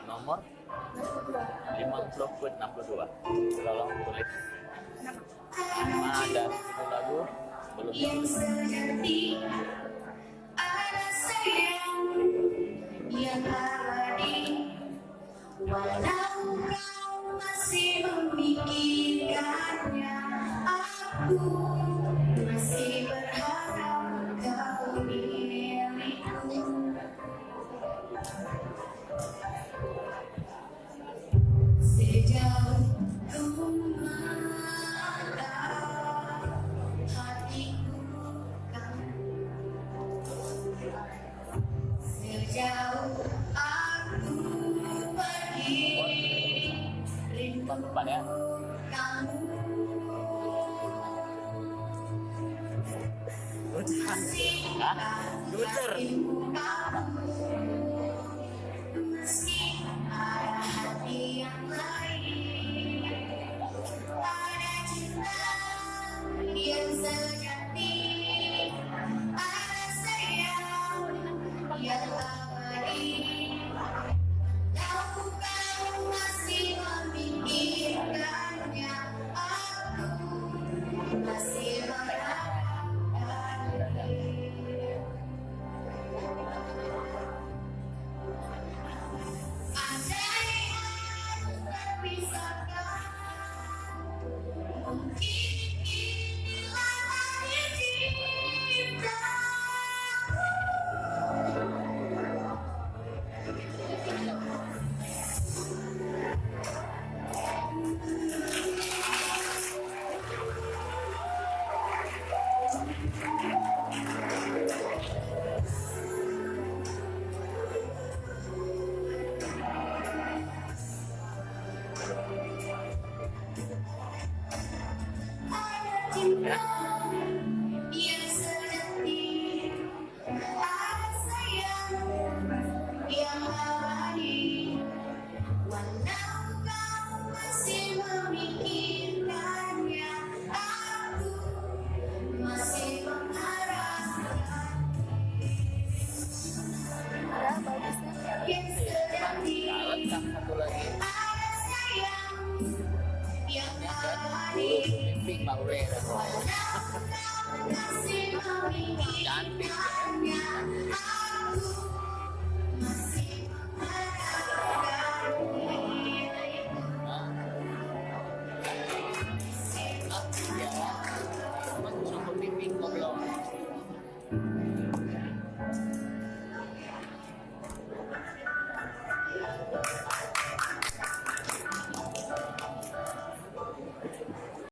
Nomor 50 62. Tolong tulis nama dan judul lagu belum Yang ditulis. sejati ada sayang yang abadi, walau kau masih memikirkannya, aku masih berharap kau milikku. Sejauh ku memandang hatiku kamu, sejauh aku pergi rindu Depan ya. kamu. Lucer. Meski ada hati yang lain, ada cinta yang sejati, ada sayang yang abadi. Kau masih memikirkannya, aku masih berharap. Andai harus terpisahkan, mungkin inilah akhir cinta. Ada cinta yang sejati, ada sayang yang abadi, walau kau masih memikirkannya, aku masih mengharapkan yang sejati, Lengkap satu lagi. ada sayang yang abadi. Pink Maurera. Walau kau masih memikirkannya, aku masih mengharapkan dirimu. Cukup pink kok belum.